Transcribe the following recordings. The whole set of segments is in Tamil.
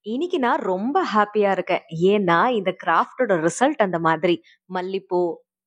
இன்னைக்கு நான் ரொம்ப ஹாப்பியா இருக்கேன். ஏன்னா, இந்த கிராஃப்ட்டோட ரிசல்ட் அந்த மாதிரி. மல்லிப்பூ,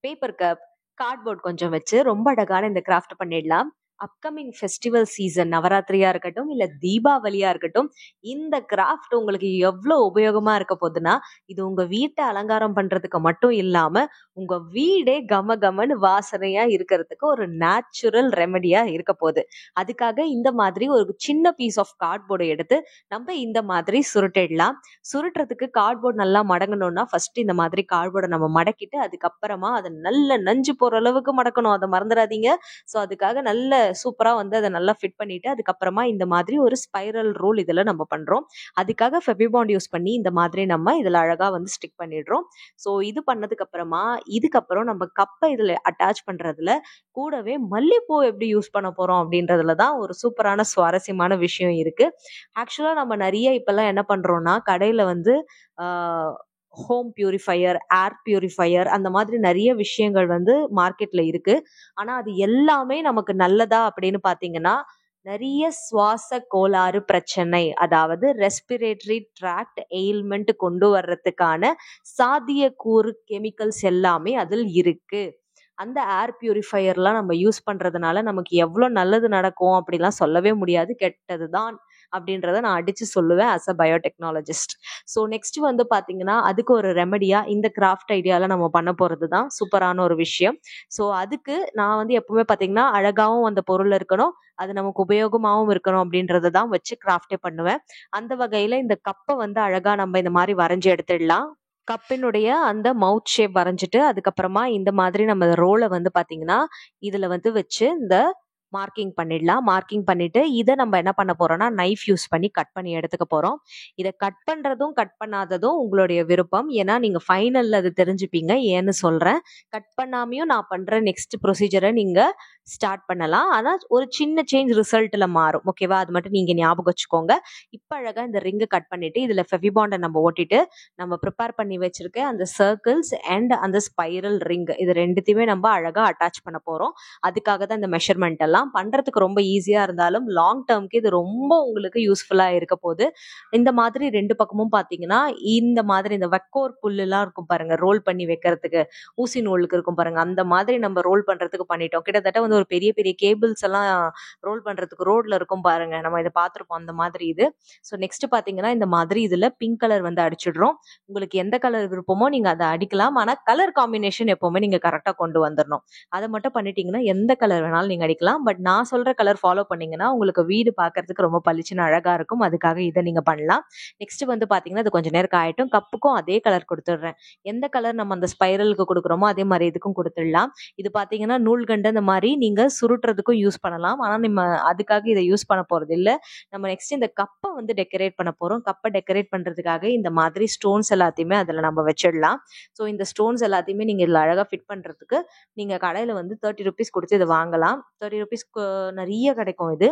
பேப்பர் கப், கார்ட்போர்ட் கொஞ்சம் வச்சு ரொம்ப அழகான இந்த கிராஃப்ட் பண்ணிடலாம். அப்கமிங் ஃபெஸ்டிவல் சீசன் நவராத்திரியா இருக்கட்டும், இல்ல தீபாவளியா இருக்கட்டும், இந்த கிராஃப்ட் உங்களுக்கு எவ்ளோ உபயோகமா இருக்க போதுன்னா, இது உங்க வீட்ட அலங்காரம் பண்றதுக்கு மட்டும் இல்லாம, உங்க வீடே கம கமன்னு வாசனையா இருக்கிறதுக்கு ஒரு நேச்சுரல் ரெமெடியா இருக்க போது. அதுக்காக இந்த மாதிரி ஒரு சின்ன பீஸ் ஆஃப் கார்ட்போர்ட எடுத்து நம்ம இந்த மாதிரி சுருட்டிடலாம். சுருட்டுறதுக்கு கார்ட்போர்ட் நல்லா மடங்கணும்னா ஃபர்ஸ்ட் இந்த மாதிரி கார்ட்போர்டை நம்ம மடக்கிட்டு அதுக்கப்புறமா அதை நல்ல நஞ்சு போற அளவுக்கு மடக்கணும். அதை மறந்துடாதீங்க. ஸோ அதுக்காக நல்ல சூப்பரா வந்து அதை நல்லா ஃபிட் பண்ணிட்டு அதுக்கப்புறமா இந்த மாதிரி ஒரு ஸ்பைரல் ரோல் இதுல நம்ம பண்றோம். அதுக்காக ஃபெவிபாண்ட் யூஸ் பண்ணி இந்த மாதிரி நம்ம இதுல அழகா வந்து ஸ்டிக் பண்ணிடுறோம். ஸோ இது பண்ணதுக்கு அப்புறமா இதுக்கப்புறம் நம்ம கப்பை இதுல அட்டாச் பண்றதுல கூடவே மல்லிப்பூ எப்படி யூஸ் பண்ண போறோம் அப்படின்றதுல தான் ஒரு சூப்பரான சுவாரஸ்யமான விஷயம் இருக்கு. ஆக்சுவலா நம்ம நிறைய இப்பெல்லாம் என்ன பண்றோம்னா கடையில வந்து ஹோம் பியூரிஃபையர், ஏர் பியூரிஃபையர் அந்த மாதிரி நிறைய விஷயங்கள் வந்து மார்க்கெட்ல இருக்கு. ஆனா அது எல்லாமே நமக்கு நல்லதா அப்படின்னு பாத்தீங்கன்னா நிறைய சுவாச கோளாறு பிரச்சனை, அதாவது ரெஸ்பிரேட்டரி ட்ராக்ட் எயில்மெண்ட் கொண்டு வர்றதுக்கான சாத்தியக்கூறு கெமிக்கல்ஸ் எல்லாமே அதில் இருக்கு. அந்த ஏர் பியூரிஃபையர்லாம் நம்ம யூஸ் பண்றதுனால நமக்கு எவ்வளோ நல்லது நடக்கும் அப்படிலாம் சொல்லவே முடியாது. கெட்டது தான் அப்படின்றத நான் அடிச்சு சொல்லுவேன் as a biotechnologist. So next வந்து பார்த்தீங்கன்னா அதுக்கு ஒரு ரெமடியா இந்த கிராஃப்ட் ஐடியால நம்ம பண்ண போறது தான் சூப்பரான ஒரு விஷயம். ஸோ அதுக்கு நான் வந்து எப்பவுமே பார்த்தீங்கன்னா அழகாவும் அந்த பொருள் இருக்கணும், அது நமக்கு உபயோகமாகவும் இருக்கணும் அப்படின்றத தான் வச்சு கிராஃப்டே பண்ணுவேன். அந்த வகையில இந்த கப்பை வந்து அழகா நம்ம இந்த மாதிரி வரைஞ்சி எடுத்துடலாம். கப்பினுடைய அந்த மவுத் ஷேப் வரைஞ்சிட்டு அதுக்கப்புறமா இந்த மாதிரி நம்ம ரோலை வந்து பாத்தீங்கன்னா இதுல வந்து வச்சு இந்த மார்க்கிங் பண்ணிடலாம். மார்க்கிங் பண்ணிட்டு இதை நம்ம என்ன பண்ண போறோம்னா நைஃப் யூஸ் பண்ணி கட் பண்ணி எடுத்துக்க போறோம். இதை கட் பண்றதும் கட் பண்ணாததும் உங்களுடைய விருப்பம். ஏன்னா நீங்க ஃபைனல்ல அது தெரிஞ்சுப்பீங்க ஏன்னு சொல்றேன். கட் பண்ணாமையும் நான் பண்ற நெக்ஸ்ட் ப்ரொசீஜரை நீங்க ஸ்டார்ட் பண்ணலாம். ஆனா ஒரு சின்ன சேஞ்ச் ரிசல்ட்ல மாறும். ஓகேவா? அது மட்டும் நீங்க ஞாபகம் வச்சுக்கோங்க. இப்ப அழகா இந்த ரிங்கு கட் பண்ணிட்டு இதுல ஃபெவிபாண்டை நம்ம ஓட்டிட்டு நம்ம ப்ரிப்பேர் பண்ணி வச்சிருக்க அந்த சர்க்கிள்ஸ் அண்ட் அந்த ஸ்பைரல் ரிங் இது ரெண்டுத்தையுமே நம்ம அழகா அட்டாச் பண்ண போறோம். அதுக்காக தான் இந்த மெஷர்மெண்ட் எல்லாம் பண்றதுக்கு ரொம்ப ஈஸியா இருந்தாலும் லாங் டேர்ம்க்கு இது ரொம்ப உங்களுக்கு யூஸ்ஃபுல்லா இருக்க போகுது. இந்த மாதிரி ரெண்டு பக்கமும் பாத்தீங்கன்னா இந்த மாதிரி இந்த வெக்கோர் புல்லுலாம் இருக்கும் பாருங்க, ரோல் பண்ணி வைக்கிறதுக்கு ஊசி நூலுக்கு இருக்கும் பாருங்க, அந்த மாதிரி நம்ம ரோல் பண்றதுக்கு பண்ணிட்டோம். கிட்டத்தட்ட வந்து ஒரு பெரிய பெரிய கேபிள்ஸ் எல்லாம் ரோல் பண்றதுக்கு ரோட்ல இருக்கும் பாருங்க, நம்ம இதை பார்த்துருப்போம் அந்த மாதிரி இது. ஸோ நெக்ஸ்ட் பாத்தீங்கன்னா இந்த மாதிரி இதுல பிங்க் கலர் வந்து அடிச்சிடுறோம். உங்களுக்கு எந்த கலர் விருப்பமோ நீங்க அதை அடிக்கலாம். ஆனா கலர் காம்பினேஷன் எப்பவுமே நீங்க கரெக்டா கொண்டு வந்துடணும். அதை மட்டும் பண்ணிட்டீங்கன்னா எந்த கலர் வேணாலும் நீங்க அடிக்கலாம். பட் நான் சொல்ற கலர் ஃபாலோ பண்ணீங்கன்னா உங்களுக்கு வீடு பார்க்கறதுக்கு ரொம்ப பளிச்சுன்னு அழகா இருக்கும். அதுக்காக இதை நீங்க பண்ணலாம். நெக்ஸ்ட் வந்து பாத்தீங்கன்னா அது கொஞ்ச நேரம் காயட்டும். கப்புக்கும் அதே கலர் கொடுத்துடுறேன். எந்த கலர் நம்ம அந்த ஸ்பைரலுக்கு கொடுக்குறோமோ அதே மாதிரி இதுக்கும் கொடுத்துடலாம். இது பாத்தீங்கன்னா நூல்கண்டு அந்த மாதிரி நீங்க சுருட்டுறதுக்கும் யூஸ் பண்ணலாம். ஆனா நம்ம அதுக்காக இதை யூஸ் பண்ண போறது இல்ல. நம்ம நெக்ஸ்ட் இந்த கப்பை வந்து டெக்கரேட் பண்ண போறோம். கப்பை டெக்கரேட் பண்றதுக்காக இந்த மாதிரி ஸ்டோன்ஸ் எல்லாத்தையுமே அதுல நம்ம வச்சிடலாம். ஸோ இந்த ஸ்டோன்ஸ் எல்லாத்தையுமே நீங்க இதுல அழகா ஃபிட் பண்றதுக்கு நீங்க கடையில வந்து 30 ருபீஸ் கொடுத்து இதை வாங்கலாம். 30 ருபீஸ்க்கு நிறைய கிடைக்கும் இது.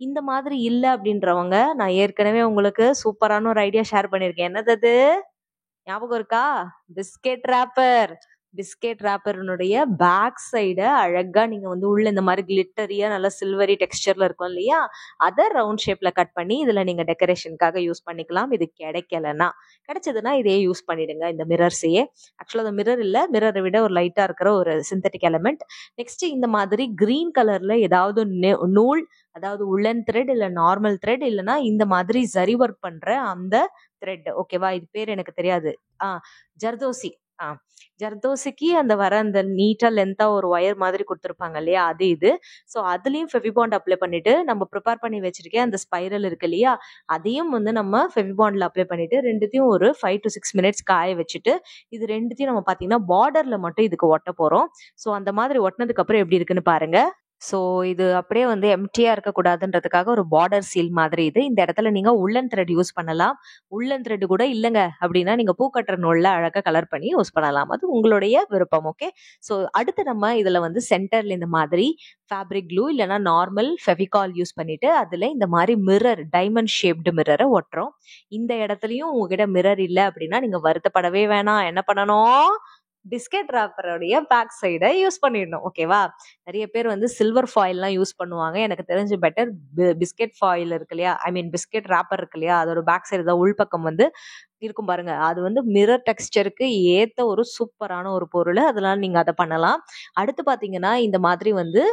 இந்த மாதிரி இல்லை அப்படின்றவங்க நான் ஏற்கனவே உங்களுக்கு சூப்பரான ஒரு ஐடியா ஷேர் பண்ணியிருக்கேன். என்னது அது ஞாபகம் இருக்கா? Biscuit rapper. பிஸ்கெட் ரேப்பர்னுடைய பேக் சைட அழகா நீங்க வந்து உள்ள இந்த மாதிரி கிளிட்டரியா நல்ல சில்வரி டெக்ஸ்டர்ல இருக்கும் இல்லையா, அதை ரவுண்ட் ஷேப்ல கட் பண்ணி இதுல நீங்க டெக்கரேஷனுக்காக யூஸ் பண்ணிக்கலாம். இது கிடைக்கலன்னா கிடைச்சதுன்னா இதையே யூஸ் பண்ணிடுங்க, இந்த மிரர்ஸையே. ஆக்சுவலா அந்த மிரர் இல்ல, மிரரை விட ஒரு லைட்டா இருக்கிற ஒரு சிந்தட்டிக் எலமெண்ட். நெக்ஸ்ட் இந்த மாதிரி கிரீன் கலர்ல ஏதாவது நூல், அதாவது உள்ளன் த்ரெட் இல்ல நார்மல் த்ரெட் இல்லைன்னா இந்த மாதிரி ஜரி ஒர்க் பண்ற அந்த த்ரெட், ஓகேவா? இது பேர் எனக்கு தெரியாது. ஜர்தோசி. ஆ ஜர்தோசிக்கு அந்த வர அந்த நீட்டா லென்த்தா ஒரு ஒயர் மாதிரி கொடுத்துருப்பாங்க இல்லையா, அது இது. ஸோ அதுலயும் ஃபெவிபாண்ட் அப்ளை பண்ணிட்டு நம்ம ப்ரிப்பேர் பண்ணி வச்சிருக்கேன் அந்த ஸ்பைரல் இருக்கு இல்லையா, அதையும் வந்து நம்ம ஃபெவிபாண்ட்ல அப்ளை பண்ணிட்டு ரெண்டுத்தையும் ஒரு 5 to 6 மினிட்ஸ் காய வச்சுட்டு இது ரெண்டுத்தையும் நம்ம பாத்தீங்கன்னா பார்டர்ல மட்டும் இதுக்கு ஒட்ட போறோம். ஸோ அந்த மாதிரி ஒட்டினதுக்கு அப்புறம் எப்படி இருக்குன்னு பாருங்க. ஸோ இது அப்படியே வந்து எம்டியா இருக்கக்கூடாதுன்றதுக்காக ஒரு பார்டர் சீல் மாதிரி இது. இந்த இடத்துல நீங்க உள்ளன் த்ரெட் யூஸ் பண்ணலாம். உள்ளன் த்ரெட் கூட இல்லைங்க அப்படின்னா நீங்க பூக்கட்டுற நூல்ல அழகா கலர் பண்ணி யூஸ் பண்ணலாம். அது உங்களுடைய விருப்பம். ஓகே. ஸோ அடுத்து நம்ம இதுல வந்து சென்டர்ல இந்த மாதிரி ஃபேப்ரிக் க்ளூ இல்லைன்னா நார்மல் ஃபெவிகால் யூஸ் பண்ணிட்டு அதுல இந்த மாதிரி மிரர், டைமண்ட் ஷேப்டு மிரரை ஒட்டுறோம். இந்த இடத்துலயும் உங்ககிட்ட மிரர் இல்லை அப்படின்னா நீங்க வருத்தப்படவே வேணாம். என்ன பண்ணணும்? பிஸ்கெட் ராப்பருடைய பேக் சைடை யூஸ் பண்ணிடணும். ஓகேவா? நிறைய பேர் வந்து சில்வர் ஃபாயில்லாம் யூஸ் பண்ணுவாங்க. எனக்கு தெரிஞ்சு பெட்டர் பிஸ்கெட் ஃபாயில் இருக்கு இல்லையா, ஐ மீன் பிஸ்கெட் ராப்பர் இருக்கு இல்லையா, அதோட பேக் சைடு தான் உள்பக்கம் வந்து இருக்கும் பாருங்க. அது வந்து மிரர் டெக்ஸ்டருக்கு ஏத்த ஒரு சூப்பரான ஒரு பொருள். அதனால நீங்க அதை பண்ணலாம். அடுத்து பாத்தீங்கன்னா இந்த மாதிரி வந்து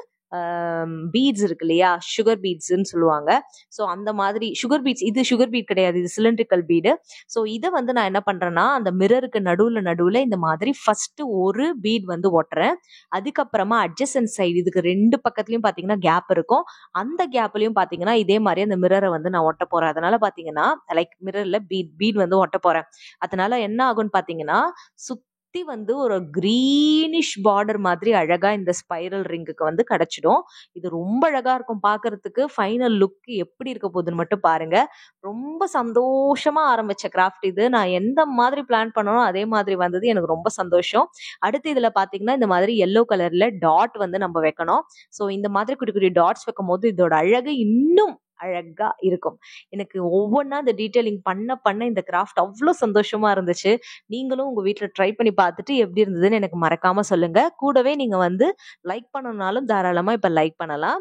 பீட்ஸ் இருக்கு இல்லையா, சுகர் பீட்ஸ்ன்னு சொல்லுவாங்க. ஸோ அந்த மாதிரி சுகர் பீட்ஸ், இது சுகர் பீட் கிடையாது, இது சிலிண்ட்ரிக்கல் பீடு. ஸோ இதை வந்து நான் என்ன பண்றேன்னா அந்த மிரருக்கு நடுவுல இந்த மாதிரி ஃபர்ஸ்ட் ஒரு பீட் வந்து ஒட்டுறேன். அதுக்கப்புறமா அட்ஜசன்ட் சைடு, இதுக்கு ரெண்டு பக்கத்துலயும் பாத்தீங்கன்னா கேப் இருக்கும். அந்த கேப்லயும் பாத்தீங்கன்னா இதே மாதிரி அந்த மிரரை வந்து நான் ஒட்ட போறேன். அதனால பாத்தீங்கன்னா லைக் மிரர்ல பீட் வந்து ஒட்ட போறேன். அதனால என்ன ஆகும்னு பாத்தீங்கன்னா சுத்தி வந்து ஒரு கிரீனிஷ் பார்டர் மாதிரி அழகா இந்த ஸ்பைரல் ரிங்குக்கு வந்து கிடைச்சிடும். இது ரொம்ப அழகா இருக்கும் பாக்குறதுக்கு. ஃபைனல் லுக் எப்படி இருக்க போகுதுன்னு மட்டும் பாருங்க. ரொம்ப சந்தோஷமா ஆரம்பிச்ச கிராஃப்ட் இது. நான் எந்த மாதிரி பிளான் பண்ணனோ அதே மாதிரி வந்தது. எனக்கு ரொம்ப சந்தோஷம். அடுத்து இதுல பாத்தீங்கன்னா இந்த மாதிரி எல்லோ கலர்ல டாட் வந்து நம்ம வைக்கணும். ஸோ இந்த மாதிரி குட்டி குட்டி டாட்ஸ் வைக்கும் போது இதோட அழகு இன்னும் அழகா இருக்கும். எனக்கு ஒவ்வொன்னா இந்த டீடைலிங் பண்ண இந்த கிராஃப்ட் அவ்வளோ சந்தோஷமா இருந்துச்சு. நீங்களும் உங்க வீட்ல ட்ரை பண்ணி பார்த்துட்டு எப்படி இருந்ததுன்னு எனக்கு மறக்காம சொல்லுங்க. கூடவே நீங்க வந்து லைக் பண்ணனாலும் தாராளமா இப்ப லைக் பண்ணலாம்.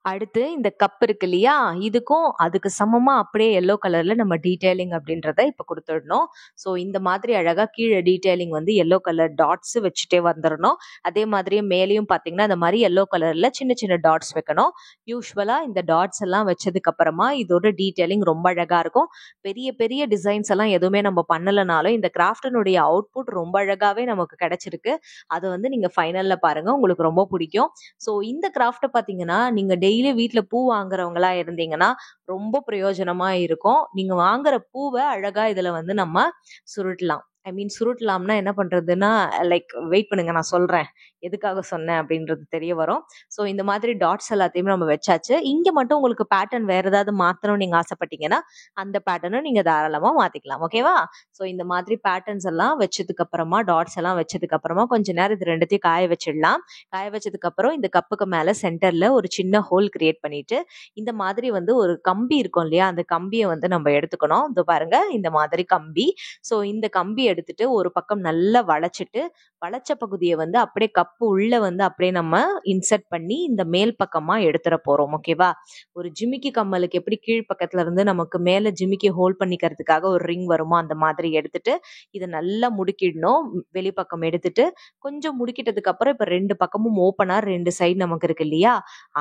அடுத்து இந்த கப் இருக்கு இல்லையா, இதுக்கும் அதுக்கு சமமா அப்படியே எல்லோ கலர்ல நம்ம டீடைலிங் அப்படின்றத இப்ப கொடுத்துடணும். ஸோ இந்த மாதிரி அழகா கீழே டீடைலிங் வந்து எல்லோ கலர் டாட்ஸ் வச்சுட்டே வந்துடணும். அதே மாதிரியே மேலேயும் பாத்தீங்கன்னா இந்த மாதிரி எல்லோ கலர்ல சின்ன சின்ன டாட்ஸ் வைக்கணும். யூஸ்வலா இந்த டாட்ஸ் எல்லாம் வச்சதுக்கு அப்புறமா இதோட டீடைலிங் ரொம்ப அழகா இருக்கும். பெரிய பெரிய டிசைன்ஸ் எல்லாம் எதுவுமே நம்ம பண்ணலனாலும் இந்த கிராஃப்டினுடைய அவுட்புட் ரொம்ப அழகாவே நமக்கு கிடைச்சிருக்கு. அதை வந்து நீங்க ஃபைனல்ல பாருங்க, உங்களுக்கு ரொம்ப பிடிக்கும். ஸோ இந்த கிராஃப்டை பாத்தீங்கன்னா நீங்க டெய்லி வீட்ல பூ வாங்குறவங்களா இருந்தீங்கன்னா ரொம்ப பிரயோஜனமா இருக்கும். நீங்க வாங்குற பூவை அழகா இதுல வந்து நம்ம சுருட்டலாம். ஐ மீன் சுருட்டலாம்னா என்ன பண்றதுன்னா லைக் வெயிட் பண்ணுங்க, நான் சொல்றேன் எதுக்காக சொன்னேன் அப்படின்றது தெரிய வரும். ஸோ இந்த மாதிரி டாட்ஸ் எல்லாத்தையுமே நம்ம வச்சாச்சு. இங்க மட்டும் உங்களுக்கு பேட்டர்ன் வேற ஏதாவது மாத்தணும் நீங்க ஆசைப்பட்டீங்கன்னா அந்த பேட்டர்னும் நீங்க தாராளமா மாத்திக்கலாம். ஓகேவா? ஸோ இந்த மாதிரி பேட்டர்ன்ஸ் எல்லாம் வச்சதுக்கு அப்புறமா டாட்ஸ் எல்லாம் வச்சதுக்கு அப்புறமா கொஞ்ச நேரம் இது ரெண்டுத்தையும் காய வச்சிடலாம். காய வச்சதுக்கு அப்புறம் இந்த கப்புக்கு மேல சென்டர்ல ஒரு சின்ன ஹோல் கிரியேட் பண்ணிட்டு இந்த மாதிரி வந்து ஒரு கம்பி இருக்கும் இல்லையா, அந்த கம்பியை வந்து நம்ம எடுத்துக்கணும். இது பாருங்க இந்த மாதிரி கம்பி. ஸோ இந்த கம்பி எடுத்துட்டு ஒரு பக்கம் நல்லா வளைச்சிட்டு வளைச்ச பகுதியை வந்து அப்படியே கப்பு உள்ள வந்து அப்படியே நம்ம இன்சர்ட் பண்ணி இந்த மேல் பக்கமா எடுத்துட போறோம். ஓகேவா? ஒரு ஜிமிக்கி கம்மலுக்கு எப்படி கீழ் பக்கத்துல இருந்து நமக்கு மேல ஜிமிக்கி ஹோல்ட் பண்ணிக்கிறதுக்காக ஒரு ரிங் வருமோ அந்த மாதிரி எடுத்துட்டு இதை நல்லா முடுக்கிடணும். வெளிப்பக்கம் எடுத்துட்டு கொஞ்சம் முடுக்கிட்டதுக்கு அப்புறம் இப்ப ரெண்டு பக்கமும் ஓப்பனா ரெண்டு சைடு நமக்கு இருக்கு இல்லையா,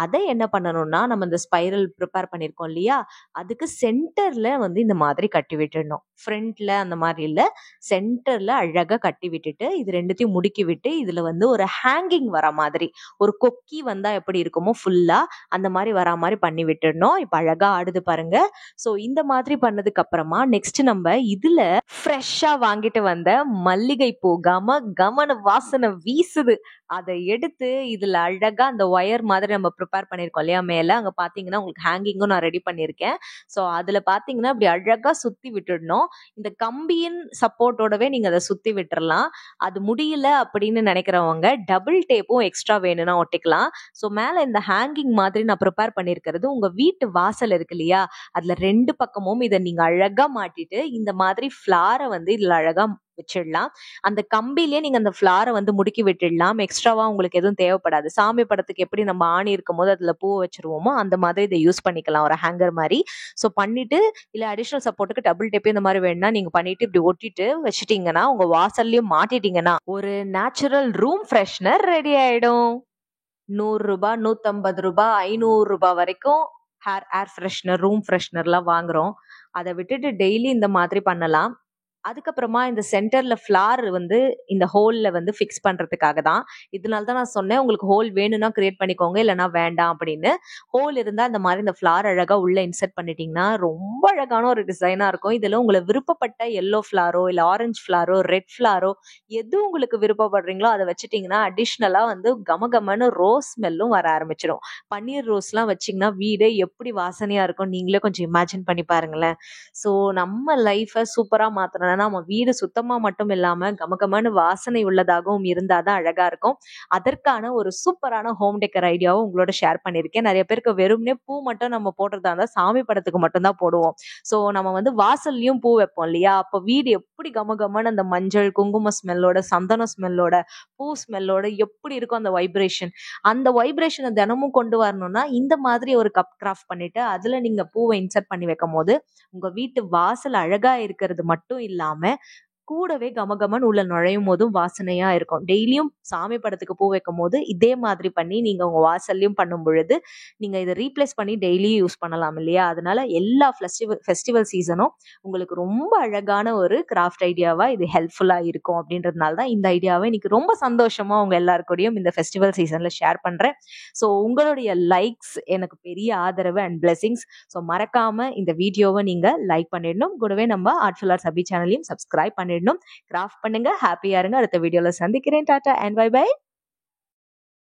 அதை என்ன பண்ணணும்னா நம்ம இந்த ஸ்பைரல் ப்ரிப்பேர் பண்ணிருக்கோம் இல்லையா, அதுக்கு சென்டர்ல வந்து இந்த மாதிரி கட்டி விட்டுடணும். ஃப்ரண்ட்ல அந்த மாதிரி இல்ல, சென்டர்ல அழகா கட்டி விட்டுட்டு இது ரெண்டுத்தையும் முடுக்கி விட்டு இதுல வந்து ஒரு ஹேங்கிங் வர மாதிரி ஒரு கொக்கி வந்தா எப்படி இருக்குமோ ஃபுல்லா அந்த மாதிரி வரா மாதிரி பண்ணி விட்டுடணும். இப்ப அழகா ஆடுது பாருங்க. சோ இந்த மாதிரி பண்ணதுக்கு அப்புறமா நெக்ஸ்ட் நம்ம இதுல ஃப்ரெஷ்ஷா வாங்கிட்டு வந்த மல்லிகை பூ கமன வாசனை வீசுது. அதை எடுத்து இதுல அழகா அந்த ஒயர் மாதிரி நம்ம ப்ரிப்பேர் பண்ணிருக்கோம் இல்லையா மேல, அங்க பாத்தீங்கன்னா உங்களுக்கு ஹேங்கிங்கும் நான் ரெடி பண்ணிருக்கேன். சோ அதுல பாத்தீங்கன்னா அப்படி அழகா சுத்தி விட்டுடணும். இந்த கம்பியின் சப்போர்ட்டோடவே நீங்க அதை சுத்தி விட்டுறலாம். அது முடியல அப்படின்னு நினைக்கிறவங்க டபுள் டேப்பும் எக்ஸ்ட்ரா வேணும்னா ஒட்டிக்கலாம். ஸோ மேல இந்த ஹேங்கிங் மாதிரி நான் ப்ரிப்பேர் பண்ணிருக்கிறது உங்க வீட்டு வாசல் இருக்கு இல்லையா, அதுல ரெண்டு பக்கமும் இதை நீங்க அழகா மாட்டிட்டு இந்த மாதிரி ஃபிளாரை வந்து இதுல அழகா வச்சிடலாம். அந்த கம்பிலேயே நீங்க அந்த ஃபிளாரை வந்து முடுக்கி விட்டுடலாம். எக்ஸ்ட்ராவா உங்களுக்கு எதுவும் தேவைப்படாது. சாமி படத்துக்கு எப்படி நம்ம ஆணி இருக்கும் போது அதுல பூ வச்சிருவோமோ அந்த மாதிரி இதை யூஸ் பண்ணிக்கலாம் ஒரு ஹேங்கர் மாதிரி. ஸோ பண்ணிட்டு இல்ல அடிஷனல் சப்போர்ட்டுக்கு டபுள் டேப் இந்த மாதிரி வேணும்னா நீங்க பண்ணிட்டு இப்படி ஒட்டிட்டு வச்சுட்டீங்கன்னா உங்க வாசல்லையும் மாட்டிட்டீங்கன்னா ஒரு நேச்சுரல் ரூம் ஃப்ரெஷ்னர் ரெடி ஆயிடும். 100 ரூபாய், 150 ரூபாய், 500 ரூபாய் வரைக்கும் ஏர் ஃப்ரெஷ்னர், ரூம் ஃப்ரெஷ்னர்லாம் வாங்குறோம். அதை விட்டுட்டு டெய்லி இந்த மாதிரி பண்ணலாம். அதுக்கப்புறமா இந்த சென்டர்ல ஃபிளார் வந்து இந்த ஹோல்ல வந்து ஃபிக்ஸ் பண்றதுக்காக தான். இதனால தான் நான் சொன்னேன் உங்களுக்கு ஹோல் வேணும்னா கிரியேட் பண்ணிக்கோங்க, இல்லைன்னா வேண்டாம் அப்படின்னு. ஹோல் இருந்தா இந்த மாதிரி இந்த ஃபிளார் அழகா உள்ள இன்சர்ட் பண்ணிட்டீங்கன்னா ரொம்ப அழகான ஒரு டிசைனா இருக்கும். இதுல உங்களுக்கு விருப்பப்பட்ட எல்லோ ஃபிளாரோ இல்ல ஆரஞ்சு ஃபிளாரோ ரெட் ஃபிளாரோ எது உங்களுக்கு விருப்பப்படுறீங்களோ அதை வச்சுட்டீங்கன்னா அடிஷ்னலா வந்து கமகமன்னு ரோஸ் ஸ்மெல்லும் வர ஆரம்பிச்சிடும். பன்னீர் ரோஸ்லாம் வச்சிங்கன்னா வீடே எப்படி வாசனையா இருக்கும் நீங்களே கொஞ்சம் இமேஜின் பண்ணி பாருங்களேன். ஸோ நம்ம லைஃபை சூப்பரா மாத்தணும். நம்ம வீடு சுத்தமா மட்டும் இல்லாம கமகமான வாசனை உள்ளதாகவும் இருந்தாதான் அழகா இருக்கும். அதற்கான ஒரு சூப்பரான ஹோம் டெக்கர் ஐடியாவும் உங்களோட ஷேர் பண்ணிருக்கேன். நிறைய பேருக்கு வெறும்னே பூ மட்டும் நம்ம போடுறதா இருந்தா சாமி படத்துக்கு மட்டும் தான் போடுவோம். சோ நம்ம வந்து வாசல்லையும் பூ வைப்போம் இல்லையா, அப்ப வீடு எப்படி கமகமன்னு அந்த மஞ்சள் குங்கும ஸ்மெல்லோட, சந்தன ஸ்மெல்லோட, பூ ஸ்மெல்லோட எப்படி இருக்கும் அந்த வைப்ரேஷன். அந்த வைப்ரேஷனை தினமும் கொண்டு வரணும்னா இந்த மாதிரி ஒரு கப் கிராஃப்ட் பண்ணிட்டு அதுல நீங்க பூவை இன்சர்ட் பண்ணி வைக்கும் போது உங்க வீட்டு வாசல் அழகா இருக்கிறது மட்டும் இல்லாம கூடவே கமகமன்னு உள்ள நுழையும் போதும் வாசனையா இருக்கும். டெய்லியும் சாமி படத்துக்கு பூ வைக்கும் போது இதே மாதிரி பண்ணி நீங்க உங்க வாசல்லையும் பண்ணும் பொழுது நீங்க இதை ரீப்ளேஸ் பண்ணி டெய்லியும் யூஸ் பண்ணலாம் இல்லையா? அதனால எல்லா ஃபெஸ்டிவல் சீசனும் உங்களுக்கு ரொம்ப அழகான ஒரு கிராஃப்ட் ஐடியாவா இது ஹெல்ப்ஃபுல்லா இருக்கும். அப்படின்றதுனால தான் இந்த ஐடியாவை இன்னைக்கு ரொம்ப சந்தோஷமா உங்க எல்லாருக்கூடயும் இந்த ஃபெஸ்டிவல் சீசன்ல ஷேர் பண்றேன். ஸோ உங்களுடைய லைக்ஸ் எனக்கு பெரிய ஆதரவு அண்ட் பிளெஸிங்ஸ். ஸோ மறக்காம இந்த வீடியோவை நீங்க லைக் பண்ணிடணும். கூடவே நம்ம ஆர்ட்ஃபுல் ஆர்ட்ஸ் அபி சேனலையும் சப்ஸ்கிரைப் பண்ணிடணும். கிராஃப்ட் பண்ணுங்க, ஹாப்பியா இருங்க. அடுத்த வீடியோல சந்திக்கிறேன். Tata and bye by.